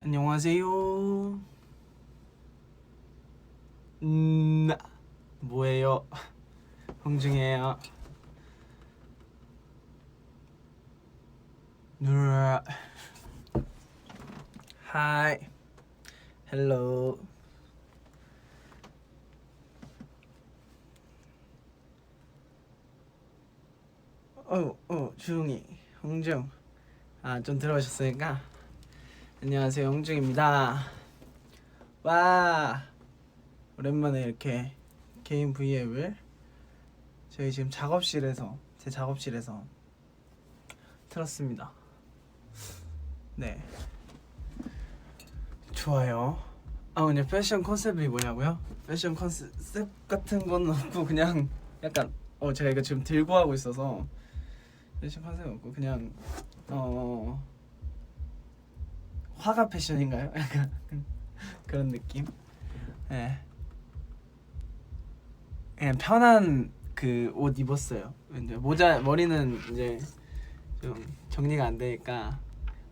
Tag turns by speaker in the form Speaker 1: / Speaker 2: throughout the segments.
Speaker 1: 안녕하세요. 뭐예요? 홍중이에요. Hi. Hello. 중이. 홍중. 좀 들어오셨으니까. 안녕하세요. 홍중입니다. 와. 오랜만에 이렇게 개인 V앱을 저희 지금 제 작업실에서 틀었습니다. 네. 좋아요. 오늘 패션 컨셉이 뭐냐고요? 패션 컨셉 같은 건 없고 그냥 약간 제가 이거 지금 들고 하고 있어서 패션 컨셉 없고 그냥 화가 패션인가요? 약간 그런 느낌. 네. 그냥 편한 그 옷 입었어요. 이제 머리는 이제 좀 정리가 안 되니까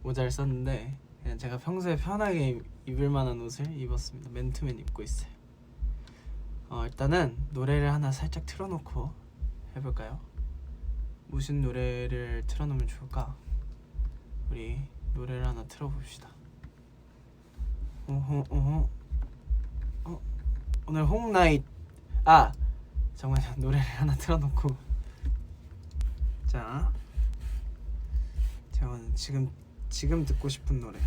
Speaker 1: 모자를 썼는데 그냥 제가 평소에 편하게 입을 만한 옷을 입었습니다. 맨투맨 입고 있어요. 일단은 노래를 하나 살짝 틀어놓고 해볼까요? 무슨 노래를 틀어놓으면 좋을까? 우리 노래를 하나 틀어봅시다. 오늘 홈나잇 잠깐만요. 노래를 하나 틀어놓고 자 제가 지금 듣고 싶은 노래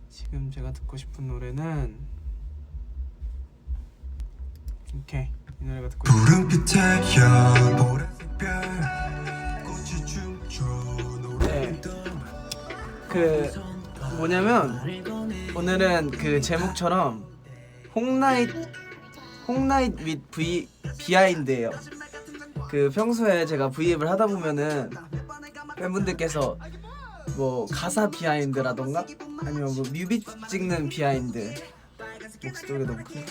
Speaker 1: 지금 제가 듣고 싶은 노래는 오케이 이 노래가 듣고 싶은 네. 그 뭐냐면 오늘은 그 제목처럼 홍나잇 윗 비하인드예요. 그 평소에 제가 V앱을 하다 보면은 팬분들께서 뭐 가사 비하인드라던가 아니면 뭐 뮤비 찍는 비하인드 목소리가 너무 큰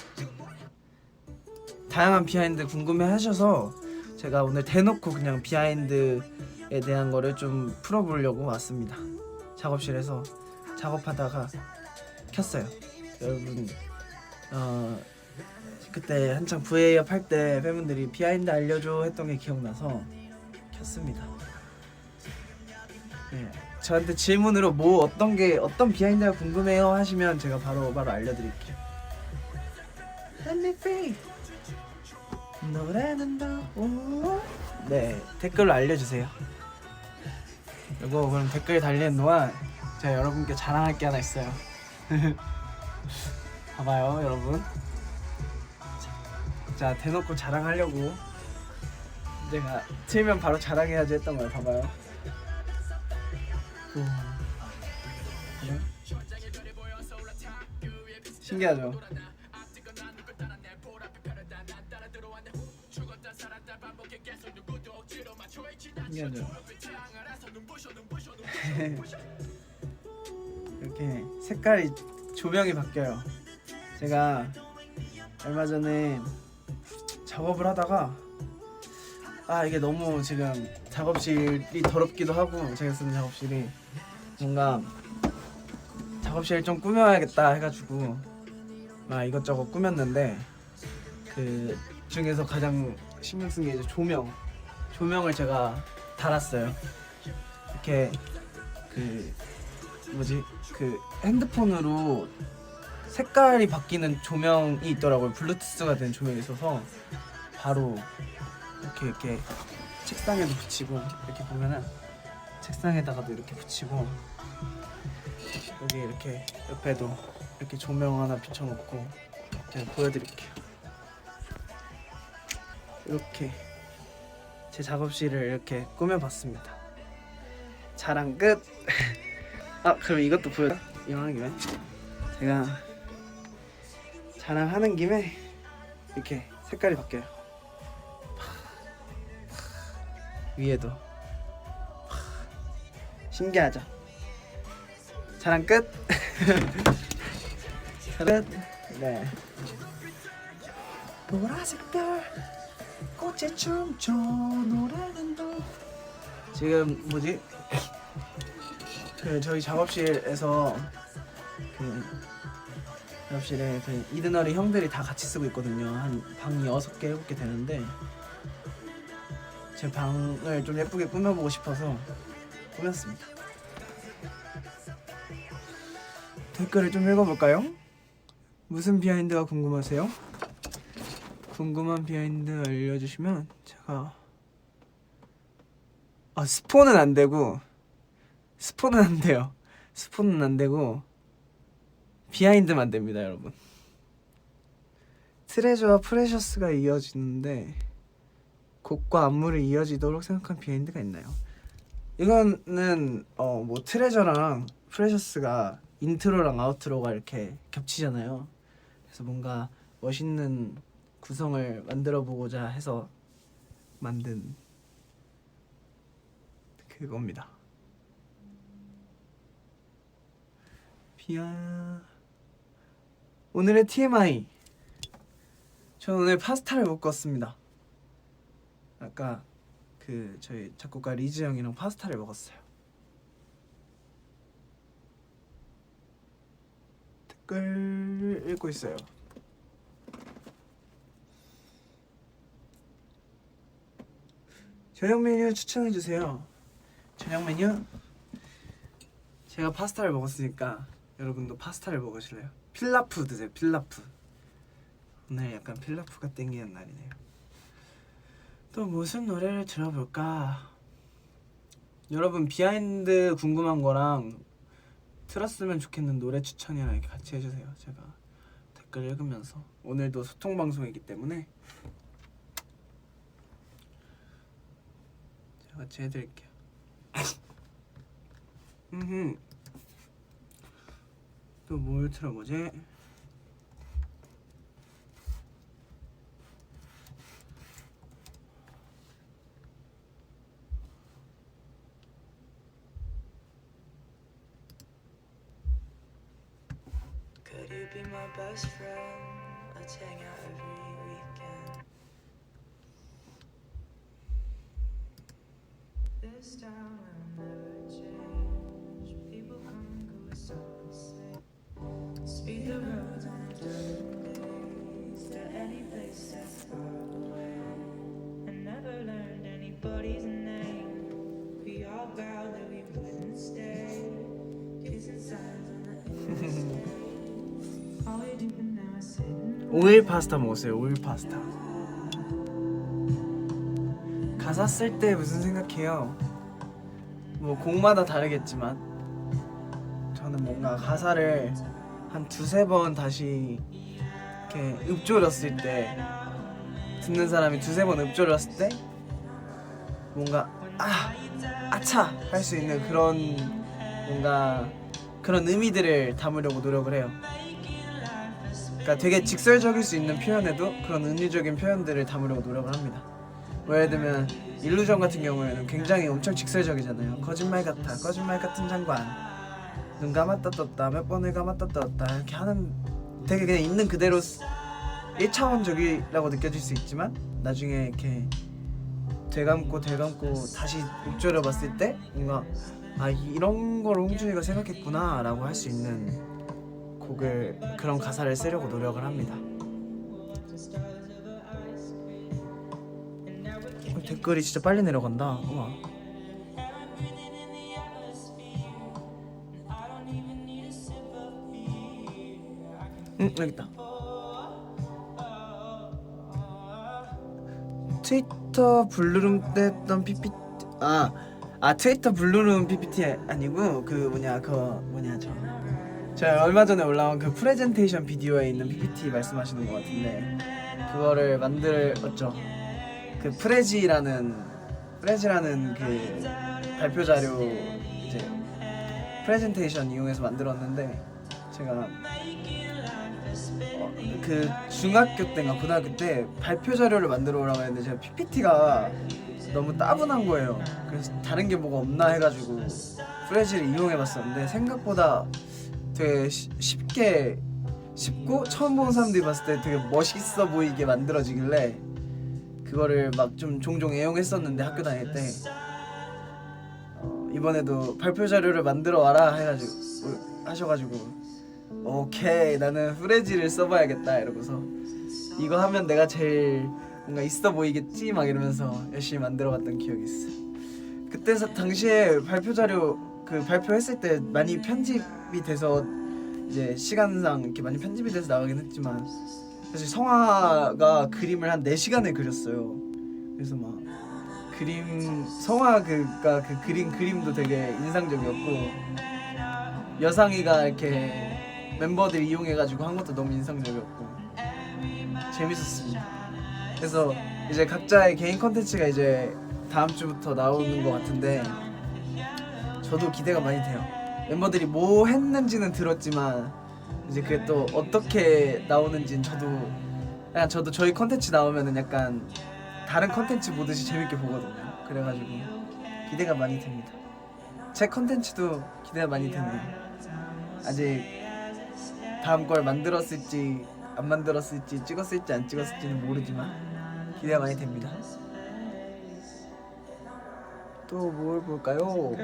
Speaker 1: 다양한 비하인드 궁금해하셔서 제가 오늘 대놓고 그냥 비하인드에 대한 거를 좀 풀어보려고 왔습니다. 작업실에서 작업하다가 켰어요. 여러분 그때 한창 V앱 할 때 팬분들이 비하인드 알려줘 했던 게 기억나서 켰습니다. 네, 저한테 질문으로 어떤 비하인드가 궁금해요 하시면 제가 바로 알려드릴게요. Let me free. 노래는 더. 네, 댓글로 알려주세요. 그리고 그럼 댓글 달리는 동안 제가 여러분께 자랑할 게 하나 있어요. 봐봐요, 여러분. 자, 대놓고 자랑하려고 내가 틀면 바로 자랑해야지 했던 거예요. 봐봐요. 신기하죠? 신기하죠? 이렇게 색깔이 조명이 바뀌어요. 제가 얼마 전에 작업을 하다가 이게 너무 지금 작업실이 더럽기도 하고 제가 쓰는 작업실이 뭔가 작업실 좀 꾸며야겠다 해가지고 이것저것 꾸몄는데 그 중에서 가장 신경 쓴 게 이제 조명을 제가 달았어요. 이렇게 그 핸드폰으로 색깔이 바뀌는 조명이 있더라고요. 블루투스가 된 조명이 있어서 바로 이렇게 책상에도 붙이고 이렇게 보면은 책상에다가도 이렇게 붙이고 여기 이렇게 옆에도 이렇게 조명 하나 비춰놓고 제가 보여드릴게요. 이렇게 제 작업실을 이렇게 꾸며봤습니다. 자랑 끝. 그럼 이것도 보여. 이왕하는 김에 제가 자랑하는 김에 이렇게 색깔이 바뀌어요. 위에도 신기하죠? 자랑 끝. 끝. 네. 보라색별 꽃에 춤춰 노래는 더. 지금 저희 작업실에서 그 작업실에 그 이드너리 형들이 다 같이 쓰고 있거든요. 한 방이 6개 7개 되는데 제 방을 좀 예쁘게 꾸며보고 싶어서 꾸몄습니다. 댓글을 좀 읽어볼까요? 무슨 비하인드가 궁금하세요? 궁금한 비하인드 알려주시면 제가 스폰은 안 되고 스폰은 안 돼요. 스폰은 안 되고 비하인드만 됩니다, 여러분. 트레저와 프레셔스가 이어지는데 곡과 안무를 이어지도록 생각한 비하인드가 있나요? 이거는 뭐 트레저랑 프레셔스가 인트로랑 아우트로가 이렇게 겹치잖아요. 그래서 뭔가 멋있는 구성을 만들어 보고자 해서 만든 그겁니다. 오늘의 TMI. 저는 오늘 파스타를 먹고 왔습니다. 아까 그 저희 작곡가 리즈 형이랑 파스타를 먹었어요. 댓글 읽고 있어요. 저녁 메뉴 추천해 주세요. 저녁 메뉴? 제가 파스타를 먹었으니까 여러분도 파스타를 먹으실래요? 필라프 드세요. 필라프. 오늘 약간 필라프가 땡기는 날이네요. 또 무슨 노래를 들어볼까? 여러분 비하인드 궁금한 거랑 틀었으면 좋겠는 노래 추천이랑 이렇게 같이 해주세요. 제가 댓글 읽으면서 오늘도 소통 방송이기 때문에 제가 같이 해드릴게요. 또 뭘 틀어보지?
Speaker 2: Could you be my best friend? Let's hang out every weekend. This town will never change. People come and go, it's all the same. Speed the roads on the dirt days to any place that's far away. I never learned anybody's name. We all vowed that we wouldn't stay. Kissing signs on the interstate.
Speaker 1: 오일 파스타 먹었어요. 오일 파스타. 가사 쓸 때 무슨 생각해요? 뭐 곡마다 다르겠지만 저는 뭔가 가사를 한 2-3번 다시 이렇게 읊조렸을 때, 듣는 사람이 2-3번 읊조렸을 때 뭔가 아차 할 수 있는 그런 뭔가 그런 의미들을 담으려고 노력을 해요. 그러니까 되게 직설적일 수 있는 표현에도 그런 은유적인 표현들을 담으려고 노력을 합니다. 뭐 예를 들면 일루전 같은 경우에는 굉장히 엄청 직설적이잖아요. 거짓말 같아, 거짓말 같은 장관, 눈 감았다 떴다, 몇 번을 감았다 떴다, 이렇게 하는 되게 그냥 있는 그대로 1차원적이라고 느껴질 수 있지만 나중에 이렇게 되감고 다시 읊조려 봤을 때 뭔가 이런 걸 홍준이가 생각했구나 라고 할 수 있는 곡을, 그런 가사를 쓰려고 노력을 합니다. 댓글이 진짜 빨리 내려간다. 우와. 여기 있다. 트위터 블루룸 때 했던 PPT 트위터 블루룸 PPT 아니고 제가 얼마 전에 올라온 그 프레젠테이션 비디오에 있는 PPT 말씀하시는 것 같은데, 그거를 만들었죠. 그 프레지라는 그 발표 자료 이제 프레젠테이션 이용해서 만들었는데, 제가 그 중학교 때인가 고등학교 때 발표 자료를 만들어 오라고 했는데 제가 PPT가 너무 따분한 거예요. 그래서 다른 게 뭐가 없나 해가지고 프레지를 이용해봤었는데 생각보다 되게 쉽고 처음 보는 사람들이 봤을 때 되게 멋있어 보이게 만들어지길래 그거를 막 좀 종종 애용했었는데, 학교 다닐 때 이번에도 발표 자료를 만들어 와라 해가지고 하셔가지고 오케이 나는 후레지를 써봐야겠다 이러고서 이거 하면 내가 제일 뭔가 있어 보이겠지 막 이러면서 열심히 만들어봤던 기억이 있어. 그때 당시에 발표 자료 그 발표했을 때 많이 편집이 돼서 이제 시간상 이렇게 많이 편집이 돼서 나가긴 했지만 사실 성화가 그림을 한 4시간을 그렸어요. 그래서 막 그림 성화 그가 그 그림도 되게 인상적이었고 여상이가 이렇게 멤버들이 이용해가지고 한 것도 너무 인상적이었고 재밌었습니다. 그래서 이제 각자의 개인 컨텐츠가 이제 다음 주부터 나오는 것 같은데 저도 기대가 많이 돼요. 멤버들이 뭐 했는지는 들었지만 이제 그게 또 어떻게 나오는지는 저도 저희 컨텐츠 나오면은 약간 다른 컨텐츠 보듯이 재밌게 보거든요. 그래가지고 기대가 많이 됩니다. 제 컨텐츠도 기대가 많이 되네요. 아직 다음 걸 만들었을지 안 만들었을지 찍었을지 안 찍었을지는 모르지만 기대가 많이 됩니다. 또 뭘 볼까요?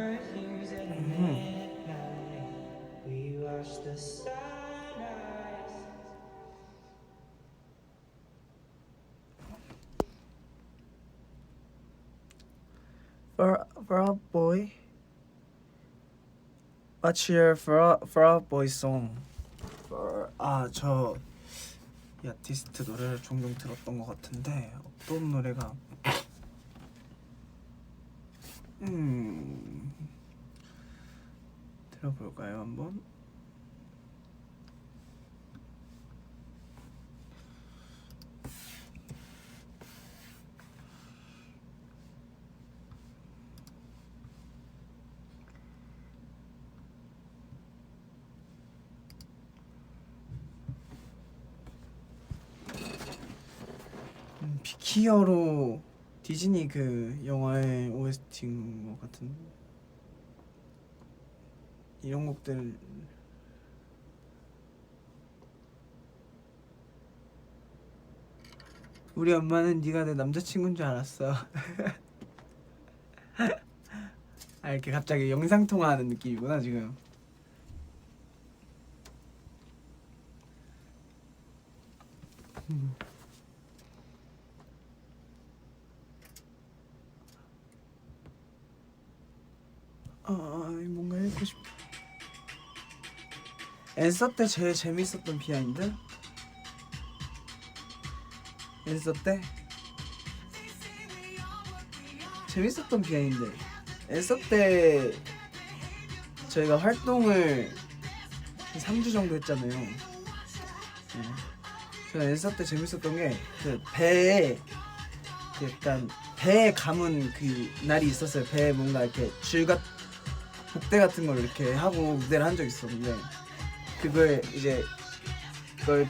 Speaker 1: For a boy, what's your for a boy song? 저 이 아티스트 노래를 종종 들었던 것 같은데 어떤 노래가 들어볼까요 한번? 비키어로 디즈니 그 영화의 OST인 것 같은 이런 곡들. 우리 엄마는 네가 내 남자친구인 줄 알았어. 이렇게 갑자기 영상 통화하는 느낌이구나 지금. 뭔가 읽고 싶어. 엔서 때 제일 재밌었던 비하인드? 엔서 때 재밌었던 비하인드. 엔서 때 저희가 활동을 3주 정도 했잖아요. 저는 엔서 때 재밌었던 게 그 배에 약간 배에 감은 그 날이 있었어요. 배에 뭔가 이렇게 복대 같은 걸 이렇게 하고 무대를 한 적이 있었는데 그걸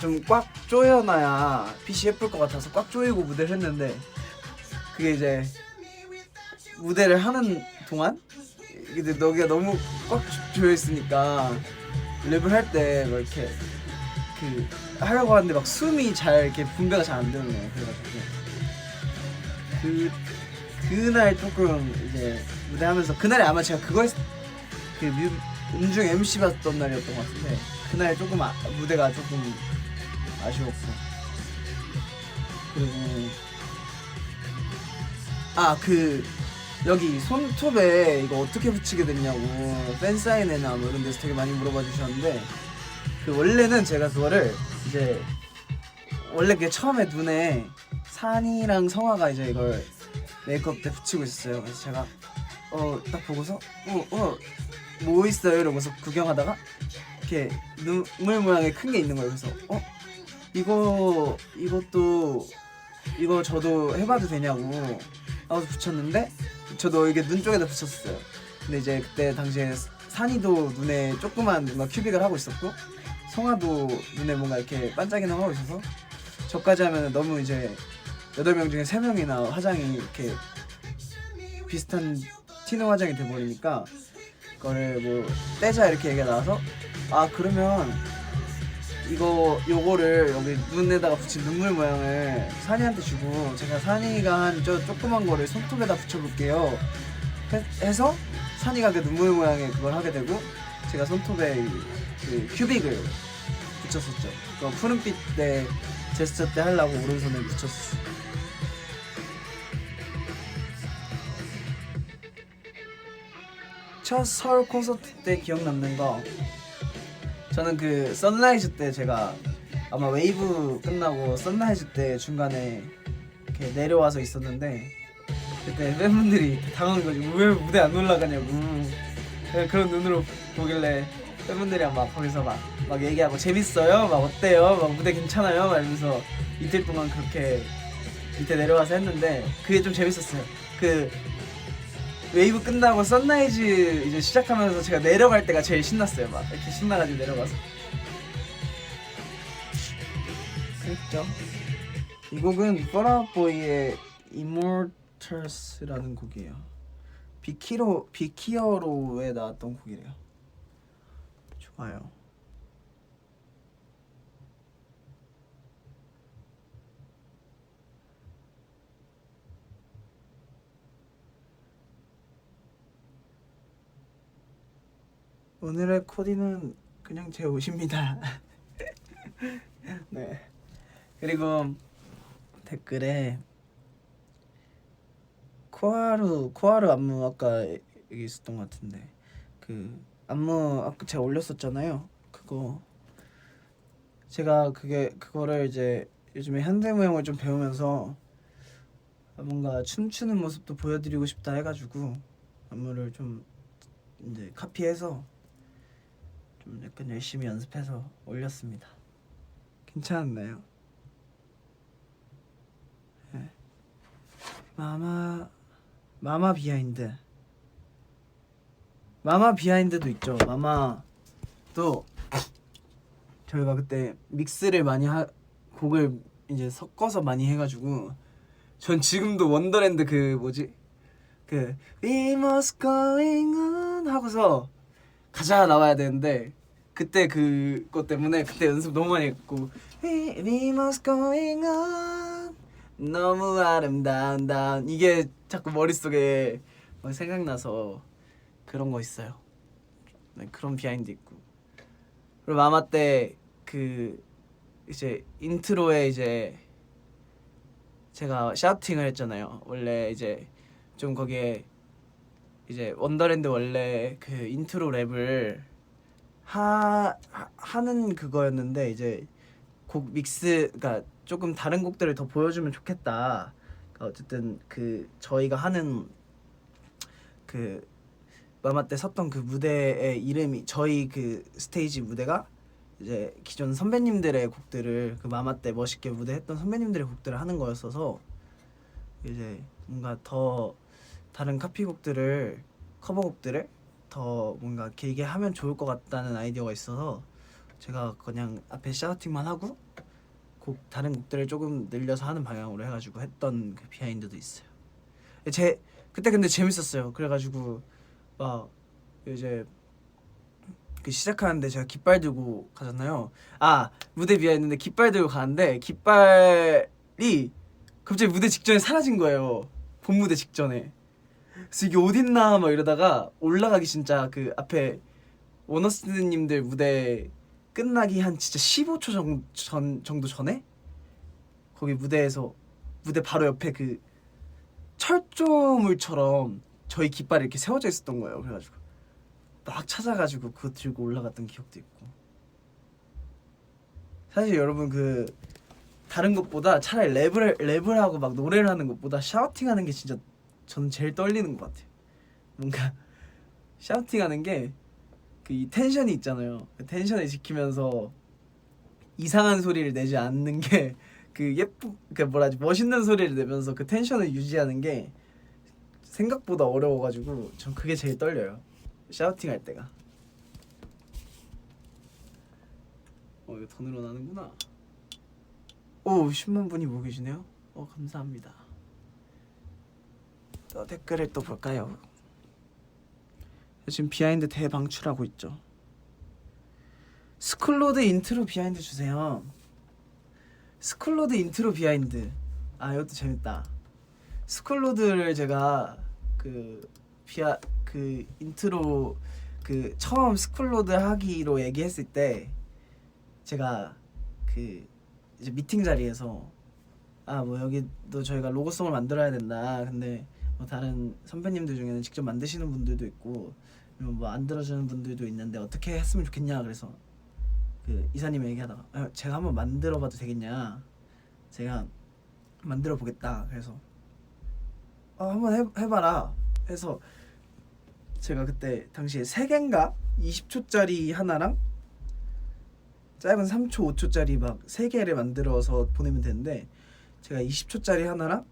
Speaker 1: 좀 꽉 조여놔야 핏이 예쁠 것 같아서 꽉 조이고 무대를 했는데 그게 이제 무대를 하는 동안 근데 너가 너무 꽉 조여 있으니까 랩을 할 때 막 이렇게 하려고 하는데 막 숨이 잘 이렇게 분배가 잘 안 되는 거예요. 그래가지고 그날 조금 이제 무대하면서 그날에 아마 제가 음중 MC 봤던 날이었던 것 같은데 그날 조금 무대가 조금 아쉬웠고 그리고 여기 손톱에 이거 어떻게 붙이게 됐냐고 팬사인회나 뭐 이런 데서 되게 많이 물어봐 주셨는데 원래는 제가 그거를 이제 원래 그게 처음에 눈에 산이랑 성화가 이제 이걸 메이크업 때 붙이고 있었어요. 그래서 제가 딱 보고서 뭐 있어요? 이러고서 구경하다가 이렇게 눈물 모양의 큰 게 있는 거예요. 그래서 이거 저도 해봐도 되냐고 하고서 붙였는데 저도 이게 눈 쪽에다 붙였어요. 근데 이제 그때 당시에 산이도 눈에 조그만 뭔가 큐빅을 하고 있었고 성화도 눈에 뭔가 이렇게 반짝이는 거 하고 있어서 저까지 하면 너무 이제 8명 중에 3명이나 화장이 이렇게 비슷한 티노 화장이 돼버리니까 그거를 뭐 떼자 이렇게 얘기가 나와서 그러면 요거를 여기 눈에다가 붙인 눈물 모양을 산이한테 주고 제가 산이가 한 저 조그만 거를 손톱에다 붙여볼게요 해서 찬이가 그 눈물 모양의 그걸 하게 되고 제가 손톱에 그 큐빅을 붙였었죠. 그 푸른빛 때 제스처 때 하려고 오른손에 붙였었어. 첫 서울 콘서트 때 기억 남는 거, 저는 그 선라이즈 때 제가 아마 웨이브 끝나고 선라이즈 때 중간에 이렇게 내려와서 있었는데 그때 팬분들이 당황해가지고 왜 무대 안 올라가냐고 그런 눈으로 보길래 팬분들이 막 거기서 막 얘기하고 재밌어요? 막 어때요? 막 무대 괜찮아요? 막 이러면서 이틀 동안 그렇게 밑에 내려와서 했는데 그게 좀 재밌었어요. 그 웨이브 끝나고 선라이즈 이제 시작하면서 제가 내려갈 때가 제일 신났어요. 막 이렇게 신나가지고 내려가서 그랬죠. 이 곡은 펄아웃보이의 Immortals라는 곡이에요. 비키어로에 나왔던 곡이래요. 좋아요. 오늘의 코디는 그냥 제 옷입니다. 네. 그리고 댓글에 코하루 안무 아까 여기 있었던 것 같은데 그 안무 아까 제가 올렸었잖아요. 그거 제가 그거를 이제 요즘에 현대무용을 좀 배우면서 뭔가 춤추는 모습도 보여드리고 싶다 해가지고 안무를 좀 이제 카피해서 좀 약간 열심히 연습해서 올렸습니다. 괜찮았나요? 네. 마마 비하인드도 있죠. 마마도 저희가 그때 믹스를 많이 곡을 이제 섞어서 많이 해가지고 전 지금도 원더랜드 그 뭐지? 그 We must going on 하고서 가사가 나와야 되는데 그때 그것 때문에 그때 연습 너무 많이 했고 We must going on 너무 아름다운 다운 이게 자꾸 머릿속에 막 생각나서 그런 거 있어요. 네, 그런 비하인드 있고 그리고 마마 때 그 이제 인트로에 이제 제가 샤우팅을 했잖아요. 원래 이제 좀 거기에 이제 원더랜드 원래 그 인트로 랩을 하는 그거였는데 이제 곡 믹스 그러니까 조금 다른 곡들을 더 보여주면 좋겠다. 그러니까 어쨌든 그 저희가 하는 그 마마 때 섰던 그 무대의 이름이 저희 그 스테이지 무대가 이제 기존 선배님들의 곡들을 그 마마 때 멋있게 무대했던 선배님들의 곡들을 하는 거였어서 이제 뭔가 더 다른 카피곡들을 커버곡들을 더 뭔가 길게 하면 좋을 것 같다는 아이디어가 있어서 제가 그냥 앞에 샤우팅만 하고 다른 곡들을 조금 늘려서 하는 방향으로 해가지고 했던 그 비하인드도 있어요. 그때 근데 재밌었어요. 그래가지고 막 이제 그 시작하는데 제가 깃발 들고 가잖아요. 무대 비하인드인데 깃발 들고 가는데 깃발이 갑자기 무대 직전에 사라진 거예요. 본 무대 직전에. 그래서 이게 어딨나 막 이러다가 올라가기 진짜 그 앞에 원어스님들 무대 끝나기 한 진짜 15초 정도 전에 거기 무대에서 무대 바로 옆에 그 철조물처럼 저희 깃발이 이렇게 세워져 있었던 거예요. 그래가지고 막 찾아가지고 그거 들고 올라갔던 기억도 있고. 사실 여러분 그 다른 것보다 차라리 랩을 하고 막 노래를 하는 것보다 샤우팅하는 게 진짜 저는 제일 떨리는 것 같아요. 뭔가 샤우팅하는 게 그 이 텐션이 있잖아요. 그 텐션을 지키면서 이상한 소리를 내지 않는 게 그 뭐라지 멋있는 소리를 내면서 그 텐션을 유지하는 게 생각보다 어려워가지고 전 그게 제일 떨려요. 샤우팅할 때가. 이거 더 늘어나는구나. 오 10만 분이 보고 계시네요. 감사합니다. 또 댓글을 또 볼까요? 지금 비하인드 대방출하고 있죠. 스쿨로드 인트로 비하인드 주세요. 스쿨로드 인트로 비하인드. 이것도 재밌다. 스쿨로드를 제가 그 인트로 그 처음 스쿨로드 하기로 얘기했을 때 제가 그 이제 미팅 자리에서 아 뭐 여기도 저희가 로고송을 만들어야 된다. 근데 뭐 다른 선배님들 중에는 직접 만드시는 분들도 있고 뭐 안 들어주는 분들도 있는데 어떻게 했으면 좋겠냐. 그래서 그 이사님이 얘기하다가 아, 제가 한번 만들어봐도 되겠냐. 제가 만들어 보겠다. 그래서 한번 해봐라. 해서 제가 그때 당시에 3개인가 20초짜리 하나랑 짧은 3초, 5초짜리 막 3개를 만들어서 보내면 되는데 제가 20초짜리 하나랑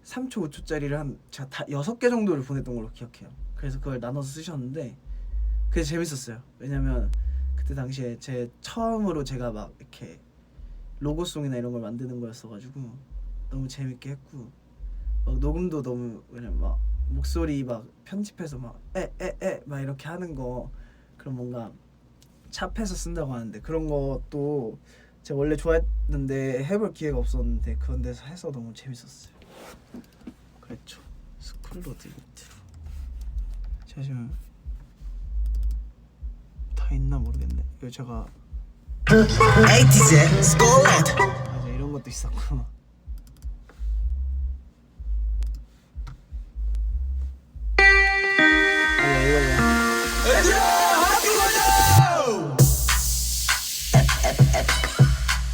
Speaker 1: 3초, 5초짜리를 한 제가 다 6개 정도를 보냈던 걸로 기억해요. 그래서 그걸 나눠서 쓰셨는데 그게 재밌었어요. 왜냐면 그때 당시에 제 처음으로 제가 막 이렇게 로고송이나 이런 걸 만드는 거였어가지고 너무 재밌게 했고 막 녹음도 너무 왜냐면 막 목소리 막 편집해서 막 막 이렇게 하는 거 그런 뭔가 찹해서 쓴다고 하는데 그런 것도 제가 원래 좋아했는데 해볼 기회가 없었는데 그런 데서 해서 너무 재밌었어요. 그랬죠. 스쿨로드 인트로 제가 지금 다 있나 모르겠네. 이거 제가
Speaker 3: 에이티즈 스콜로드
Speaker 1: 맞아 이런 것도 있었고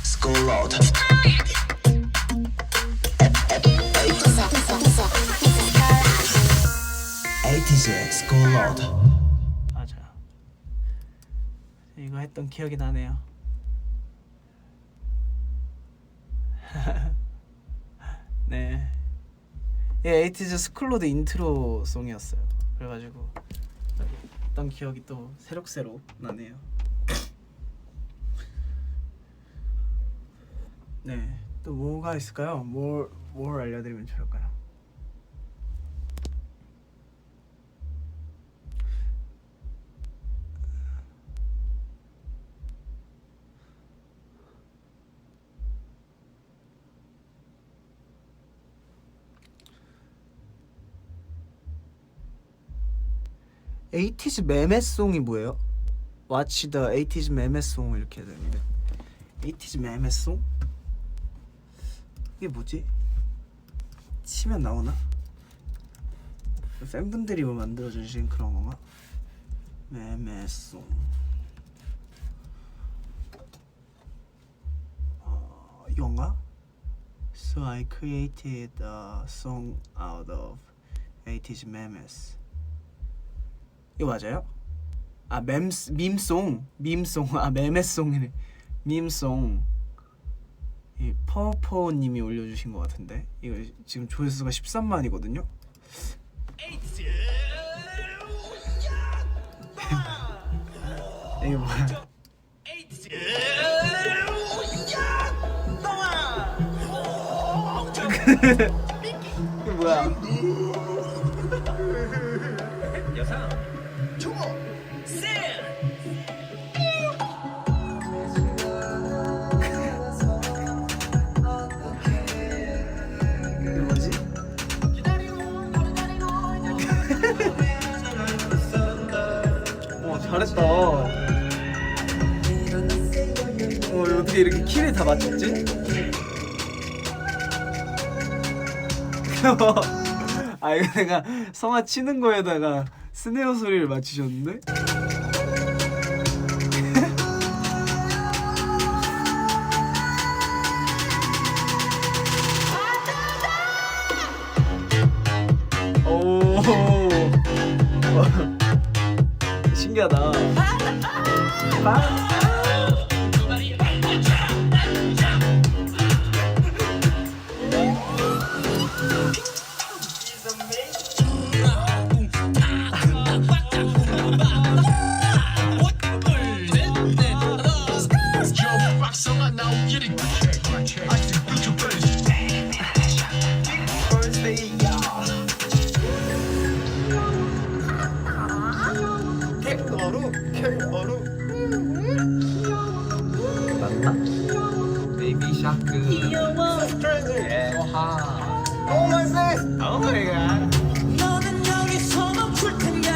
Speaker 3: 스콜로드 에이티즈 스콜로드
Speaker 1: 맞아 이거 했던 기억이 나네요. 네, 에이티즈 스쿨로드 인트로 송이었어요. 그래가지고 했던 기억이 또 새록새록 나네요. 네, 또 뭐가 있을까요? 뭘 알려드리면 좋을까요? 에이티즈 매매송이 뭐예요? Watch the 에이티즈 매매송 이렇게 해야 되는데 에이티즈 매매송? 이게 뭐지? 치면 나오나? 팬분들이 뭐 만들어주신 그런 건가? 매매송 이건가? So I created a song out of 80s memes. 이거 맞아요? 아 밈송 아 매매송이네. 밈송 이 퍼퍼님이 올려주신 것 같은데 이거 지금 조회수가 13만이거든요. 이게 뭐야? 이게 뭐야? 이게 뭐지? 잘했다. 이거 어떻게 이렇게 키를 다 맞췄지? 아 이거 내가 성아 치는 거에다가 스네어 소리를 맞추셨는데? 오 신기하다. 맞나?
Speaker 4: 베이비 샤크 소하
Speaker 1: Oh my god!
Speaker 2: 너는 여기서만 풀 텐데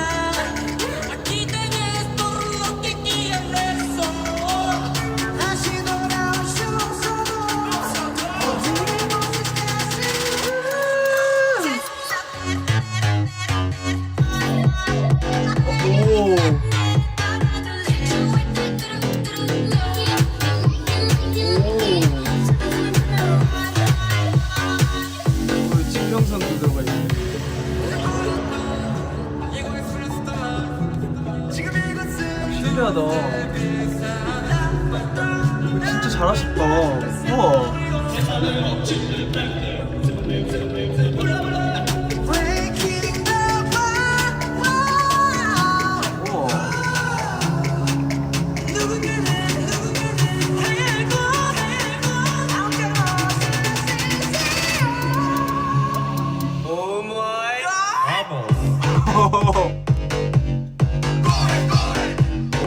Speaker 1: 신기하다. 진짜 잘하셨다. 우와. 우와.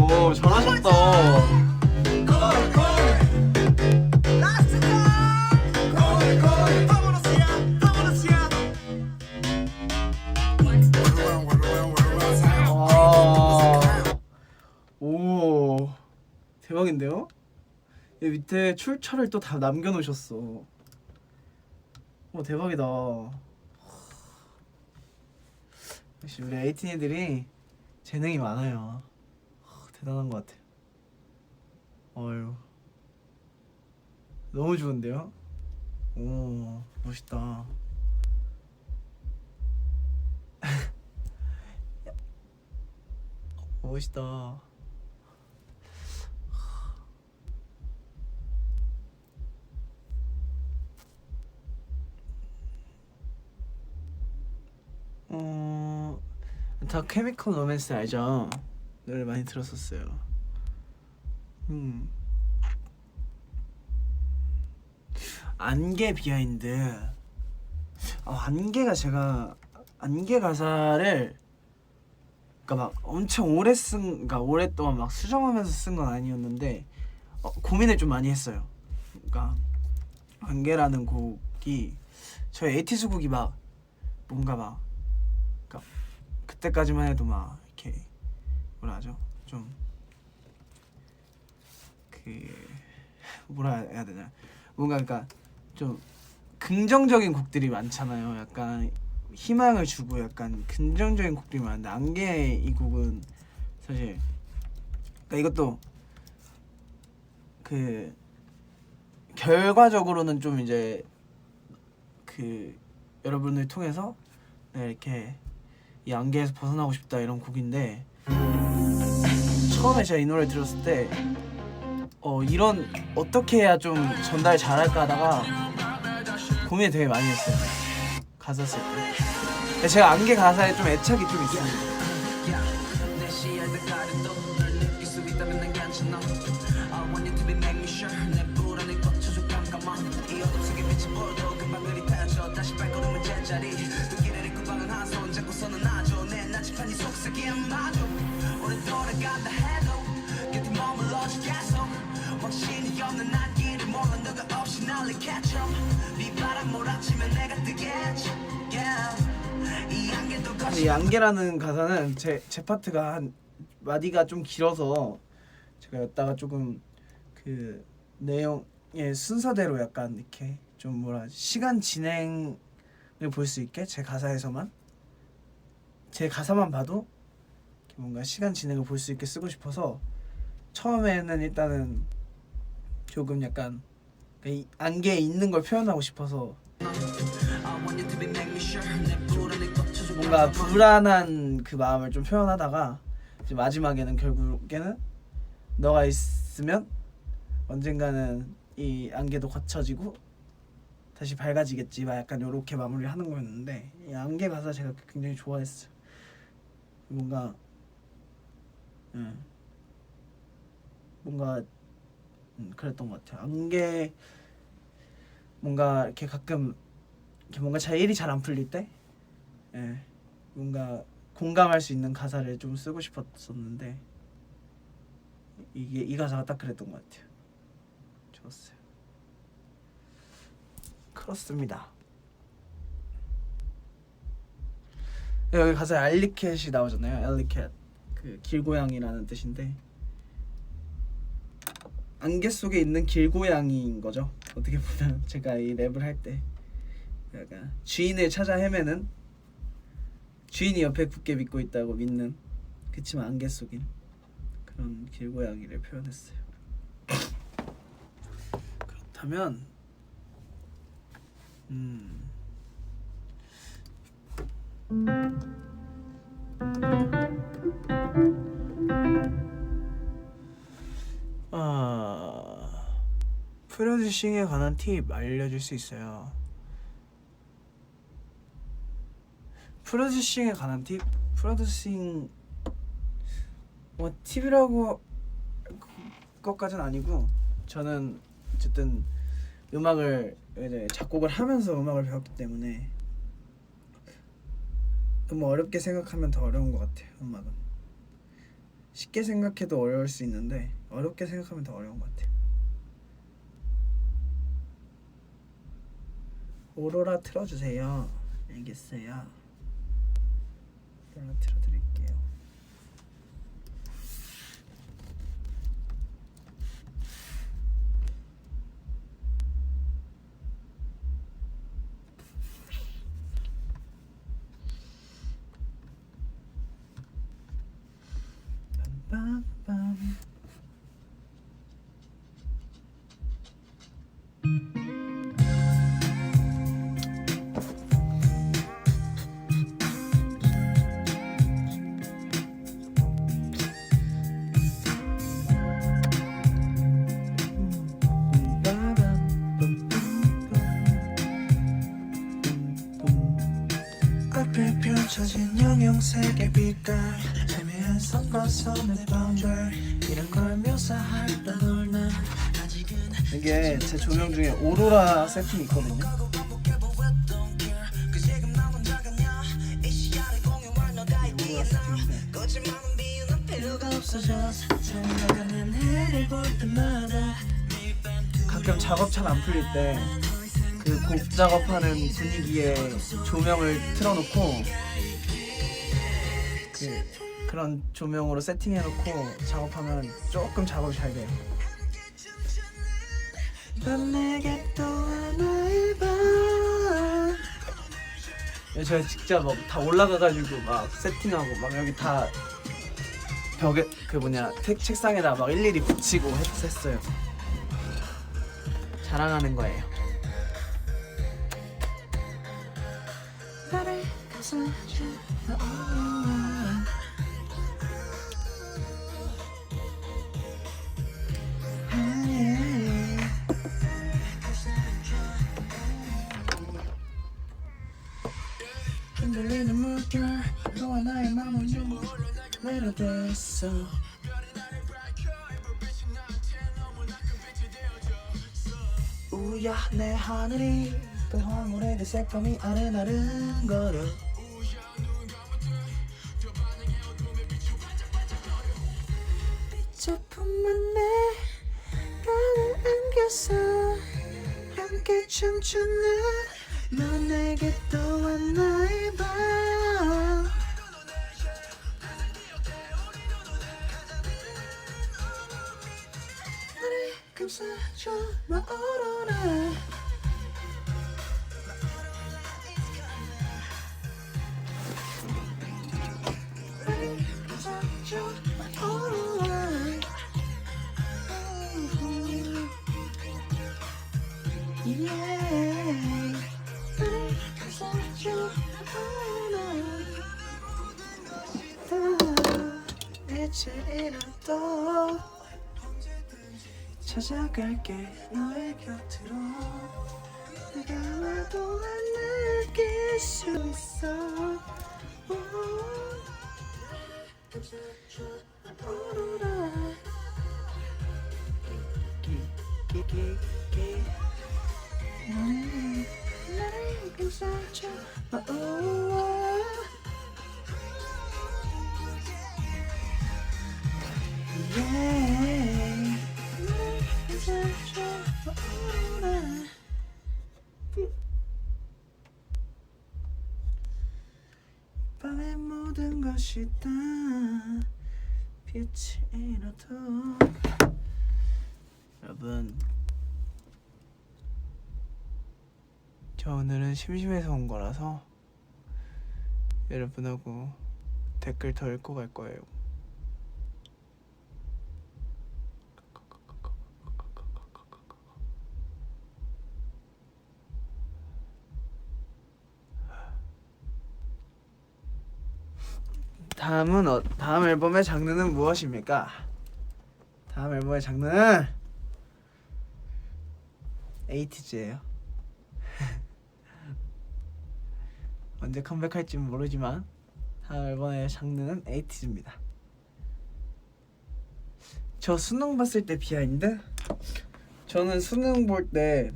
Speaker 1: 오, 잘하셨다. 와. 오, 대박인데요? 여기 밑에 출처를 또 다 남겨놓으셨어. 오, 대박이다. 역시 우리 에이틴이들이 재능이 많아요. 대단한 것 같아요. 어휴, 너무 좋은데요? 오, 멋있다. 멋있다. 다 케미컬 로맨스 알죠? 노래 많이 들었었어요. 안개 비하인드. 안개가 제가 안개 가사를 그러니까 막 엄청 오래 그러니까 오랫동안 막 수정하면서 쓴 건 아니었는데 고민을 좀 많이 했어요. 그러니까 안개라는 곡이 저희 에이티즈 곡이 막 뭔가 막 그러니까 그때까지만 해도 막 이렇게 뭐라 하죠? 좀 뭐라 해야 되냐? 뭔가 그러니까 좀 긍정적인 곡들이 많잖아요. 약간 희망을 주고 약간 긍정적인 곡들이 많은데 안개 이 곡은 사실 그러니까 이것도 결과적으로는 좀 이제 여러분을 통해서 이렇게 이 안개에서 벗어나고 싶다 이런 곡인데 처음에 제가 이 노래를 들었을 때 이런 어떻게 해야 좀 전달 잘할까 하다가 고민을 되게 많이 했어요. 가사 쓸 때. 근데 제가 안개 가사에 좀 애착이 좀 있습니다. 이 안개라는 가사는 제 파트가 한 마디가 좀 길어서 제가 여기다가 조금 내용의 순서대로 약간 이렇게 좀 시간 진행을 볼 수 있게 제 가사에서만 제 가사만 봐도 뭔가 시간 진행을 볼 수 있게 쓰고 싶어서 처음에는 일단은 조금 약간 이 안개에 있는 걸 표현하고 싶어서 뭔가 불안한 그 마음을 좀 표현하다가 이제 마지막에는 결국에는 너가 있으면 언젠가는 이 안개도 거쳐지고 다시 밝아지겠지 막 약간 요렇게 마무리를 하는 거였는데 이 안개 가사 제가 굉장히 좋아했어요. 뭔가 그랬던 것 같아요. 안개 뭔가 이렇게 가끔 이렇게 뭔가 일이 잘 안 풀릴 때 뭔가 공감할 수 있는 가사를 좀 쓰고 싶었었는데 이 가사가 딱 그랬던 것 같아요. 좋았어요. 그렇습니다. 여기 가사에 알리캣이 나오잖아요. 알리캣 길고양이라는 뜻인데 안개 속에 있는 길고양이인 거죠. 어떻게 보면 제가 이 랩을 할 때 약간 주인을 찾아 헤매는 주인이 옆에 굳게 믿고 있다고 믿는 그치만 안개 속인 그런 길고양이를 표현했어요. 그렇다면 프로듀싱에 관한 팁 알려줄 수 있어요. 프로듀싱에 관한 팁? 프로듀싱 뭐 팁이라고 것까진 아니고, 저는 어쨌든 음악을 이제 작곡을 하면서 음악을 배웠기 때문에 너무 어렵게 생각하면 더 어려운 것 같아요. 음악은 쉽게 생각해도 어려울 수 있는데 어렵게 생각하면 더 어려운 것 같아요. 오로라 틀어주세요. 알겠어요. 오로라 틀어드릴게요. 빰빰빰.
Speaker 3: 앞에 펼쳐진 영영색의 빛깔 애매한 선과선의 boundary 이런 걸 묘사하다 놀난 아직은
Speaker 1: 이게 제 조명 중에 오로라 세팅이 있거든요. 가끔 작업 잘 안 풀릴 때 그 곡 작업하는 분위기에 조명을 틀어놓고 그런 조명으로 세팅해놓고 작업하면 조금 작업이 잘 돼요. 넌 내게 또 하나의 밤. 제가 직접 막 다 올라가가지고 막 세팅하고 막 여기 다 벽에 책상에다 막 일일이 붙이고 했어요. 자랑하는 거예요. 나를 감싸줘. 흔들리는 물결 너와 나의 맘은 매료됐어. 우야 내 하늘이 또 황홀의 그 새까미 아래 나른 걸어. 빛에 품은 내 가을 안겨서 함께 춤추는 넌 내게 또한 나의 밤. 나를 감싸줘 너 오로라. 나를 감싸줘 너 오로라. Yeah. 이제라도 찾아갈게 너의 곁으로. 내가 와도 안 느낄 수 있어. 오로라. 나를 감싸줘. 밤의 모든 것이 다 빛이라도. 여러분, 저 오늘은 심심해서 온 거라서 여러분하고 댓글 더 읽고 갈 거예요. 다음 앨범의 장르는 무엇입니까? 다음 앨범의 장르는 에이티즈예요. 언제 컴백할지는 모르지만 다음 앨범의 장르는 에이티즈입니다. 저 수능 봤을 때 비하인드? 저는 수능 볼 때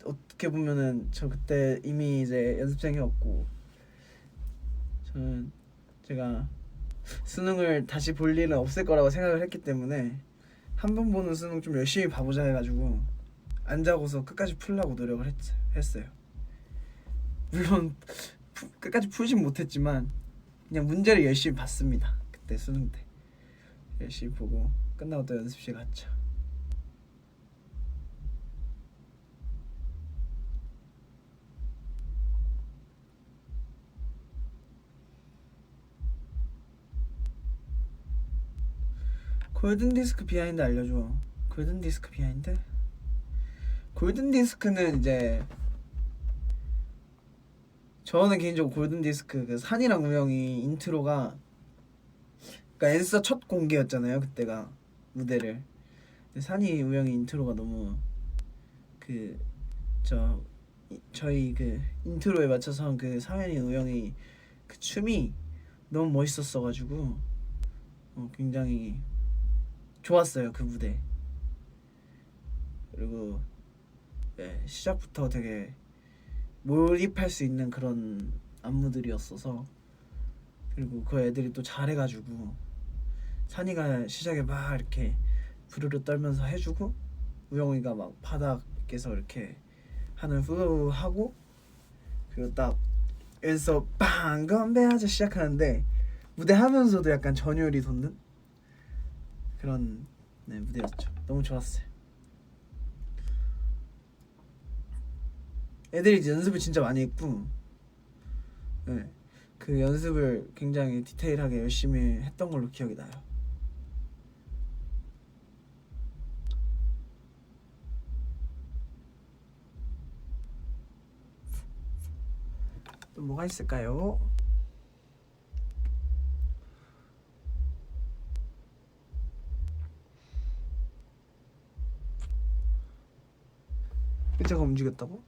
Speaker 1: 어떻게 보면은 저 그때 이미 이제 연습생이었고, 저는 제가 수능을 다시 볼 일은 없을 거라고 생각을 했기 때문에 한 번 보는 수능 좀 열심히 봐보자 해가지고 안 자고서 끝까지 풀려고 노력을 했어요. 물론 끝까지 풀진 못했지만 그냥 문제를 열심히 봤습니다. 그때 수능 때 열심히 보고 끝나고 또 연습실 갔죠. 골든디스크 비하인드 알려줘. 골든디스크 비하인드? 골든디스크는 이제 저는 개인적으로 골든디스크 그 산이랑 우영이 인트로가, 그러니까 엔서 첫 공개였잖아요 그때가 무대를. 근데 산이 우영이 인트로가 너무 저희 그 인트로에 맞춰서 한 그 상현이 우영이 그 춤이 너무 멋있었어가지고 굉장히 좋았어요 그 무대. 그리고 시작부터 되게 몰입할 수 있는 그런 안무들이었어서, 그리고 그 애들이 또 잘해가지고 산이가 시작에 막 이렇게 부르르 떨면서 해주고 우영이가 막 바닥에서 이렇게 하는 플로우 하고, 그리고 딱 연습 빵 건배하자 시작하는데 무대 하면서도 약간 전율이 돋는 그런 무대였죠. 너무 좋았어요. 애들이 이제 연습을 진짜 많이 했고, 그 연습을 굉장히 디테일하게 열심히 했던 걸로 기억이 나요. 또 뭐가 있을까요? 의자가 움직였다고?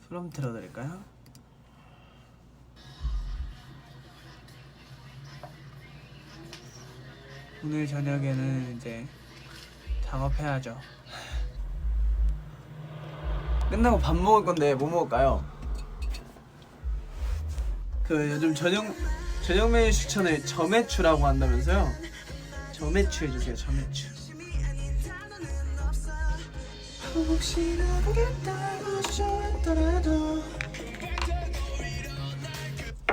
Speaker 1: 그럼 들어드릴까요? 오늘 저녁에는 이제 작업해야죠. 끝나고 밥 먹을 건데 뭐 먹을까요? 그 요즘 저녁 메뉴 추천을 점액추라고 한다면서요? 점액추 해주세요. 점액추. 혹시나 보겠다고 좋았더라도,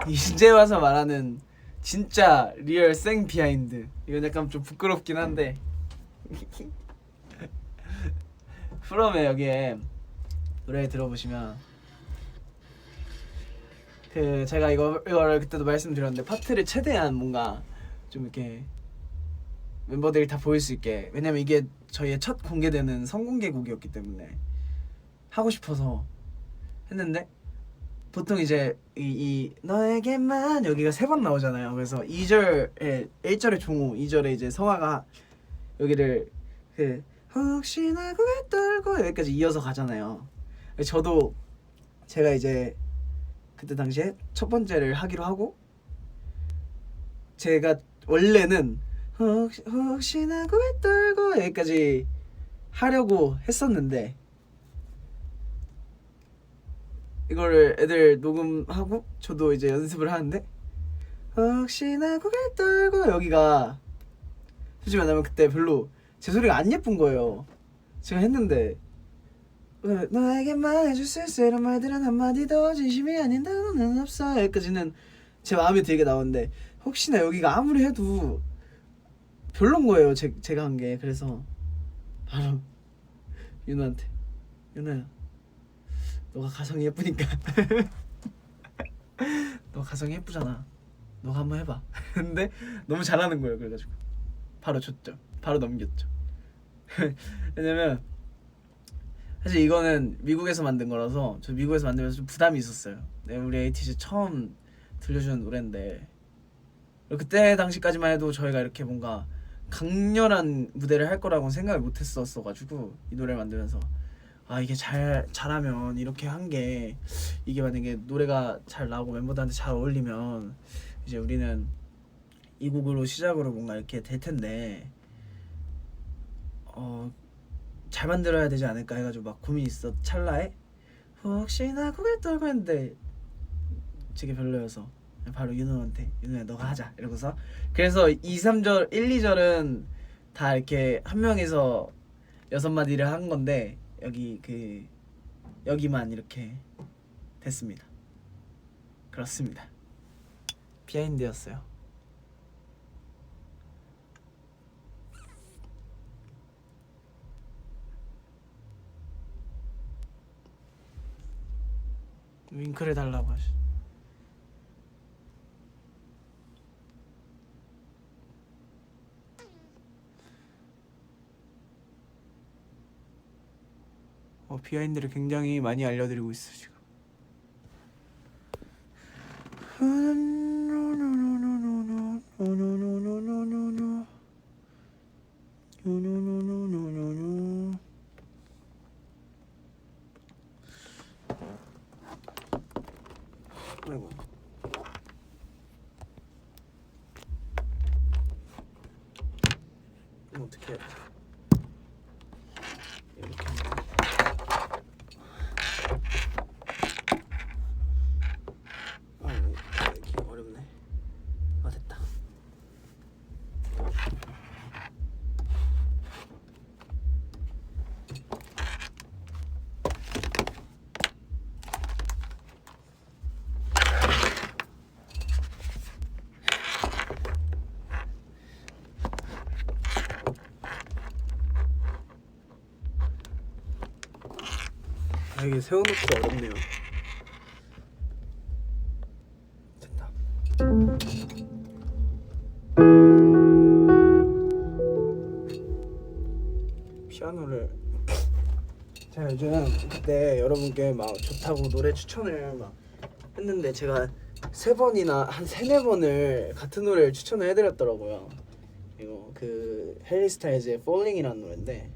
Speaker 1: 이제 와서 말하는 진짜 리얼 생 비하인드. 이건 약간 좀 부끄럽긴 한데 프롬의 여기에 노래 들어보시면 그 제가 이거를 그때도 말씀드렸는데 파트를 최대한 뭔가 좀 이렇게 멤버들이 다 보일 수 있게, 왜냐면 이게 저희의 첫 공개되는 성공개 곡이었기 때문에 하고 싶어서 했는데, 보통 이제 이 너에게만 여기가 3번 나오잖아요. 그래서 2절에 1절에 종우, 2절에 이제 성화가 여기를 그 혹시나 그게 떨고 여기까지 이어서 가잖아요. 저도 제가 이제 그때 당시에 첫 번째를 하기로 하고, 제가 원래는 혹시나 그게 떨고 여기까지 하려고 했었는데, 이거를 애들 녹음하고 저도 이제 연습을 하는데 혹시나 고개를 떨고 여기가 솔직히 말하면 그때 별로 제 소리가 안 예쁜 거예요. 제가 했는데 너에게만 해줄 수 있어 이런 말들은 한마디도 진심이 아닌 단어는 없어 여기까지는 제 마음에 들게 나오는데, 혹시나 여기가 아무리 해도 별론 거예요. 제가 한 게. 그래서 바로 윤호한테, 윤호야 너가 가성이 예쁘니까 너 가성 예쁘잖아. 너가 한번 해봐. 근데 너무 잘하는 거예요. 그래가지고 바로 줬죠. 바로 넘겼죠. 왜냐면 사실 이거는 미국에서 만든 거라서 저 미국에서 만들면서 좀 부담이 있었어요. 네, 우리 에이티즈 처음 들려주는 노래인데 그때 당시까지만 해도 저희가 이렇게 뭔가 강렬한 무대를 할 거라고 생각을 못 했었어가지고 이 노래를 만들면서 아 이게 잘하면 이렇게 한 게 이게 만약에 노래가 잘 나오고 멤버들한테 잘 어울리면 이제 우리는 이 곡으로 시작으로 뭔가 이렇게 될 텐데 잘 만들어야 되지 않을까 해가지고 막 고민이 있어 찰나에 혹시나 고개 떨고 했는데 되게 별로여서 바로 윤호한테 윤호야 너가 하자 이러고서 그래서 2, 3절 1, 2절은 다 이렇게 한 명이서 6마디를 한 건데 여기만 이렇게 됐습니다. 그렇습니다. 비하인드였어요. 윙크를 달라고 하시. 비하인드를 굉장히 많이 알려드리고 있어 지금. 아이고. 이거 어떻게 해야 돼? 이렇게 하면 돼. 이게 어렵네. 됐다. 이게 세워놓기가 어렵네요. 됐다. 피아노를 제가 요즘 그때 여러분께 막 좋다고 노래 추천을 막 했는데 제가 3번이나 한 3, 4번을 같은 노래를 추천을 해드렸더라고요. 이거 그 해리 스타일즈의 Falling이라는 노래인데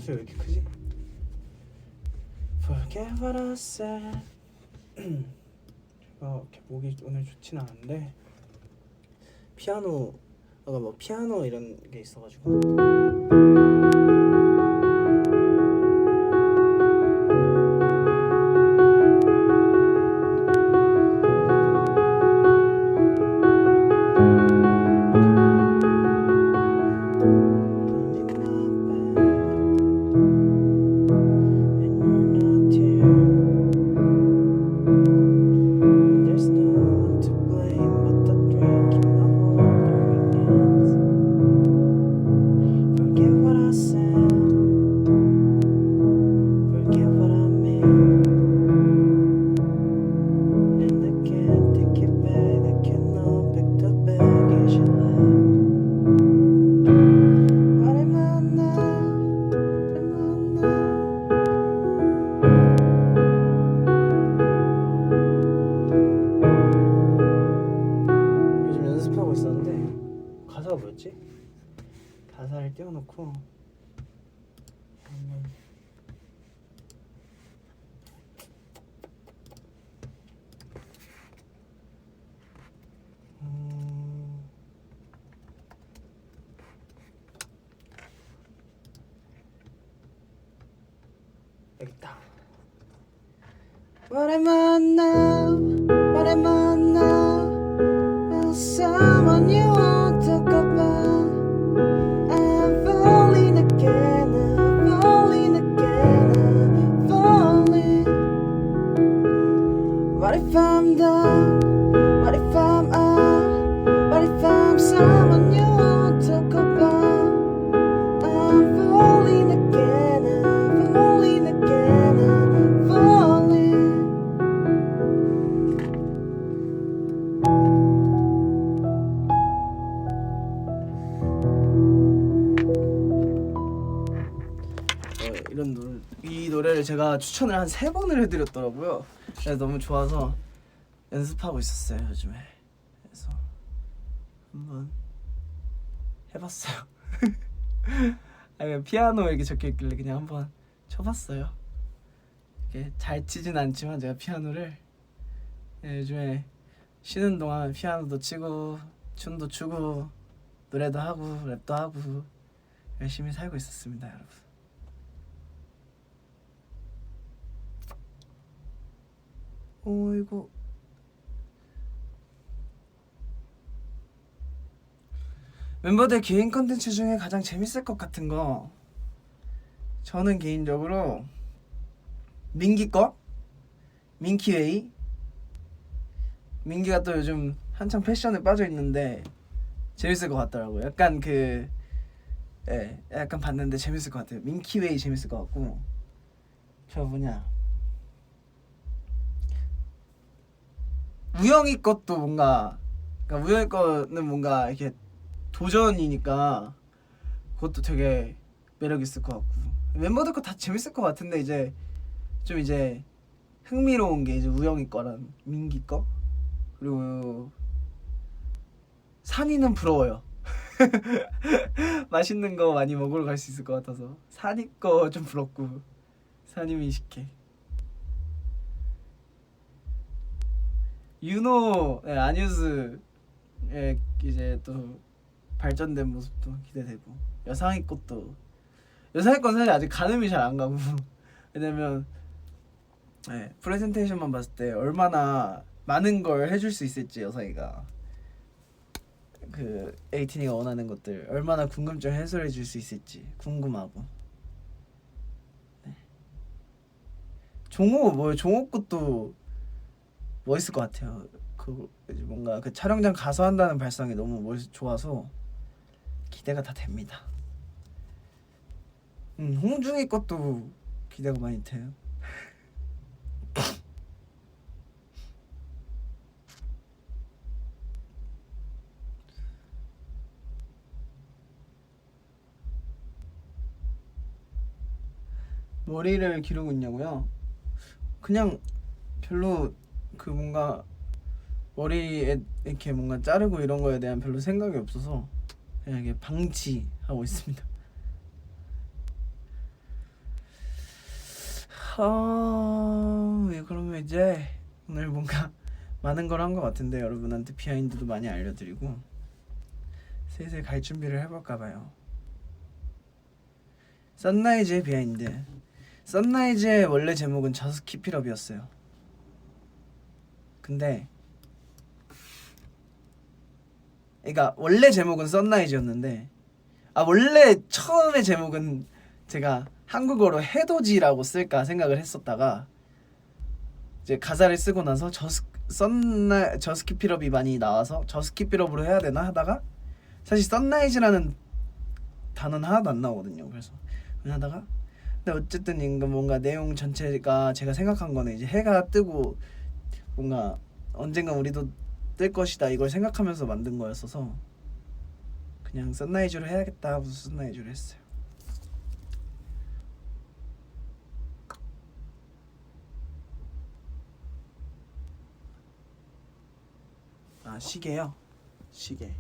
Speaker 1: 왜 이렇게 크지? Forget what I said. 제가 이렇게 목이 오늘 좋진 않은데 피아노 뭐 피아노 이런 게 있어가지고 가사가 뭐였지? 가사를 띄워놓고 여기 있다. What am I now? What am I now? Well, someone you won't talk about. I'm falling again, I'm falling again, I'm falling. What if I'm down? What if I'm out? What if I'm someone you won't talk about? I'm falling again, I'm falling again, I'm falling. 이 노래를 제가 추천을 한 3번을 해드렸더라고요. 그래서 너무 좋아서 연습하고 있었어요 요즘에. 그래서 한번 해봤어요. 아니, 피아노 이렇게 적혀있길래 그냥 한번 쳐봤어요. 이렇게 잘 치진 않지만 제가 피아노를 요즘에 쉬는 동안 피아노도 치고 춤도 추고 노래도 하고 랩도 하고 열심히 살고 있었습니다 여러분. 어이구. 멤버들 개인 컨텐츠 중에 가장 재밌을 것 같은 거, 저는 개인적으로 민기 거, 민키웨이. 민기가 또 요즘 한창 패션에 빠져 있는데 재밌을 것 같더라고요. 약간 약간 봤는데 재밌을 것 같아요. 민키웨이 재밌을 것 같고, 저 뭐냐, 우영이 것도 뭔가, 그러니까 우영이 거는 뭔가 이렇게 도전이니까 그것도 되게 매력 있을 것 같고, 멤버들 거 다 재밌을 것 같은데 이제 좀 이제 흥미로운 게 이제 우영이 거랑 민기 거, 그리고 산이는 부러워요. 맛있는 거 많이 먹으러 갈 수 있을 것 같아서 산이 거 좀 부럽고, 산이 미식회. 윤호, 안유스의 이제 또 발전된 모습도 기대되고, 여상이 것도, 여상이 건 사실 아직 가늠이 잘 안 가고 왜냐면 프레젠테이션만 봤을 때 얼마나 많은 걸 해줄 수 있을지, 여상이가 그 에이틴이가 원하는 것들 얼마나 궁금증 해소해 줄 수 있을지 궁금하고. 종호 것도 멋있을 것 같아요. 그 뭔가 그 촬영장 가서 한다는 발상이 너무 좋아서 기대가 다 됩니다. 홍중이 것도 기대가 많이 돼요. 머리를 기르고 있냐고요? 그냥 별로 그 뭔가 머리에 이렇게 뭔가 자르고 이런 거에 대한 별로 생각이 없어서 그냥 이렇게 방치하고 있습니다. 그러면 이제 오늘 뭔가 많은 걸 한 것 같은데 여러분한테 비하인드도 많이 알려드리고 슬슬 갈 준비를 해볼까 봐요. 선라이즈의 비하인드. 선라이즈의 원래 제목은 저스트 킵 잇 업이었어요. 근데 그러니까 원래 제목은 선라이즈였는데, 원래 처음에 제목은 제가 한국어로 해돋이라고 쓸까 생각을 했었다가 이제 가사를 쓰고 나서 저스트 킵 잇 업이 많이 나와서 저스트 킵 잇 업으로 해야 되나 하다가, 사실 선라이즈라는 단어는 하나도 안 나오거든요. 그래서 그냥 하다가, 근데 어쨌든 이거 뭔가 내용 전체가 제가 생각한 거는 이제 해가 뜨고 뭔가 언젠가 우리도 뜰 것이다 이걸 생각하면서 만든 거였어서 그냥 선라이즈로 해야겠다 하고서 선라이즈로 했어요. 시계요? 시계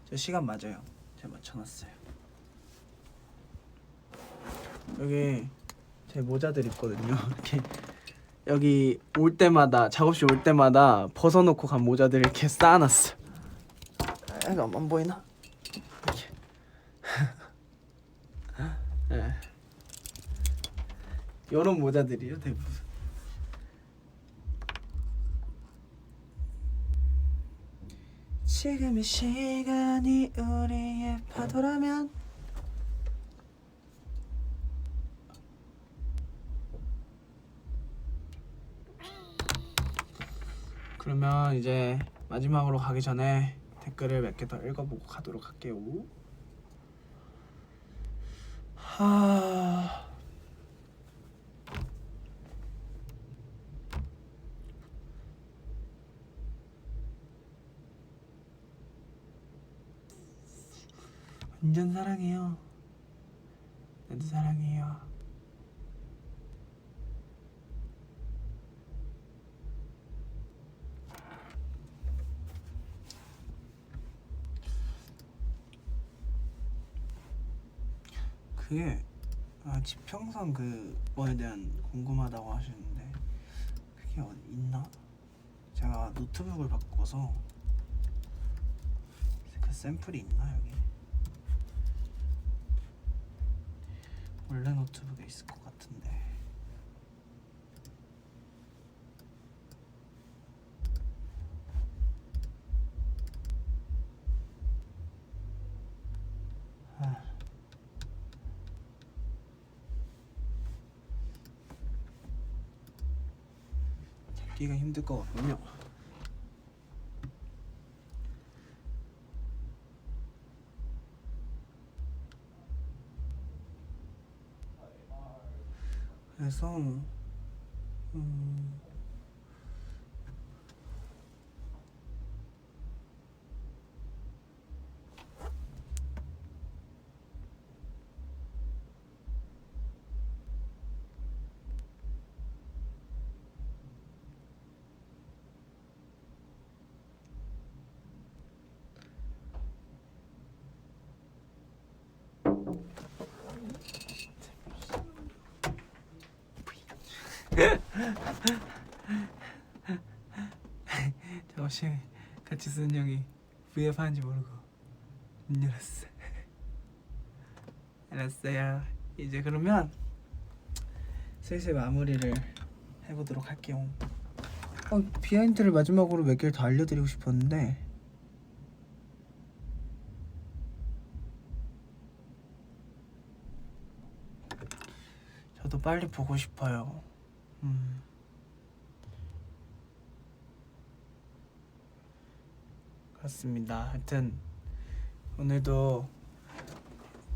Speaker 1: 저 시간 맞아요. 제가 맞춰놨어요. 여기 제 모자들 있거든요. 이렇게 여기 올 때마다, 작업실 올 때마다 벗어놓고 간 모자들 이렇게 쌓아놨어요. 이거 안 보이나? 이렇게. 이런 모자들이에요 대부분. 지금 이 시간이 우리의 파도라면 그러면 이제 마지막으로 가기 전에 댓글을 몇 개 더 읽어보고 가도록 할게요. 완전 사랑해요. 나도 사랑해요. 그게 지평선 그거에 대한 궁금하다고 하시는데 그게 어디 있나? 제가 노트북을 바꿔서 그 샘플이 있나 여기? 원래 노트북에 있을 것 같은데. 찾기가 힘들 것 같군요. 그래서 저 혹시 같이 쓰는 형이 VF 하는지 모르고 문 열었어. 알았어요. 이제 그러면 슬슬 마무리를 해보도록 할게요. 비하인드를 마지막으로 몇 개를 더 알려드리고 싶었는데 저도 빨리 보고 싶어요. 그렇습니다. 하여튼 오늘도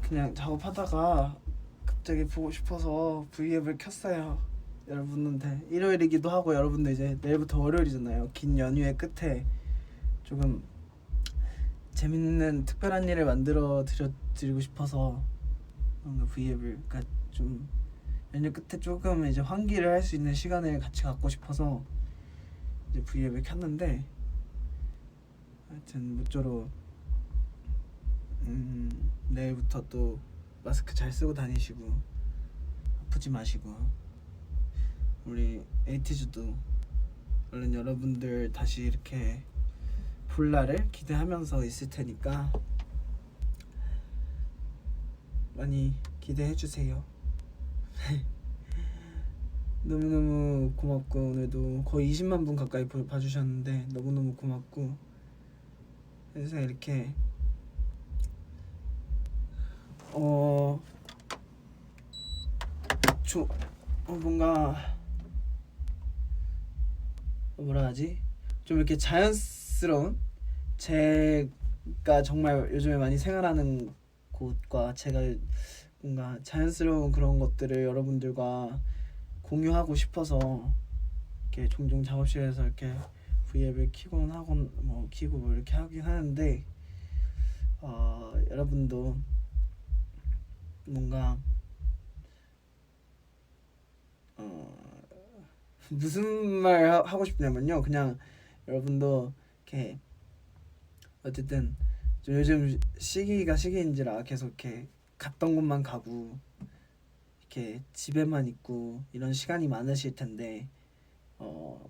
Speaker 1: 그냥 작업하다가 갑자기 보고 싶어서 V앱을 켰어요. 여러분한테 일요일이기도 하고 여러분도 이제 내일부터 월요일이잖아요. 긴 연휴의 끝에 조금 재밌는 특별한 일을 만들어 드리고 싶어서 뭔가 V앱을 그러니까 좀 연휴 끝에 조금 이제 환기를 할 수 있는 시간을 같이 갖고 싶어서 이제 V앱을 켰는데 하여튼 모쪼록 내일부터 또 마스크 잘 쓰고 다니시고 아프지 마시고 우리 에이티즈도 얼른 여러분들 다시 이렇게 볼 날을 기대하면서 있을 테니까 많이 기대해 주세요. 너무너무 고맙고 오늘도 거의 20만 분 가까이 봐주셨는데 너무너무 고맙고 그래서 이렇게 뭔가 뭐라 하지? 좀 이렇게 자연스러운 제가 정말 요즘에 많이 생활하는 곳과 제가 뭔가 자연스러운 그런 것들을 여러분들과 공유하고 싶어서 이렇게 종종 작업실에서 이렇게 V앱을 키곤 하곤 뭐 키고 뭐 이렇게 하긴 하는데 여러분도 뭔가 무슨 말 하고 싶냐면요. 그냥 여러분도 이렇게 어쨌든 좀 요즘 시기가 시기인지라 계속 이렇게 갔던 곳만 가고 이렇게 집에만 있고 이런 시간이 많으실 텐데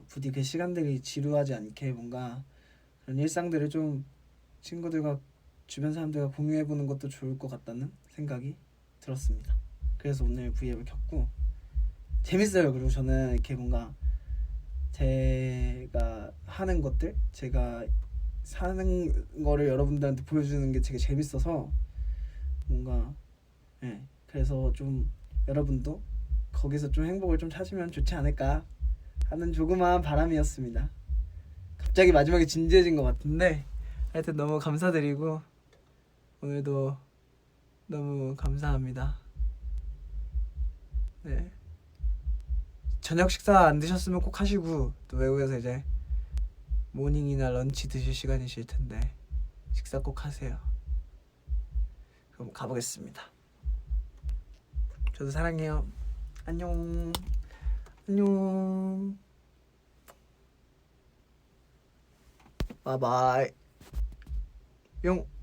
Speaker 1: 부디 그 시간들이 지루하지 않게 뭔가 그런 일상들을 좀 친구들과 주변 사람들과 공유해보는 것도 좋을 것 같다는 생각이 들었습니다. 그래서 오늘 V앱을 켰고 재밌어요. 그리고 저는 이렇게 뭔가 제가 하는 것들, 제가 사는 거를 여러분들한테 보여주는 게 되게 재밌어서 뭔가 그래서 좀 여러분도 거기서 좀 행복을 좀 찾으면 좋지 않을까 하는 조그마한 바람이었습니다. 갑자기 마지막에 진지해진 것 같은데 하여튼 너무 감사드리고 오늘도 너무 감사합니다. 네. 저녁 식사 안 드셨으면 꼭 하시고 또 외국에서 이제 모닝이나 런치 드실 시간이실 텐데 식사 꼭 하세요. 그럼 가보겠습니다. 저도 사랑해요. 안녕. 안녕. 바이바이. 뿅.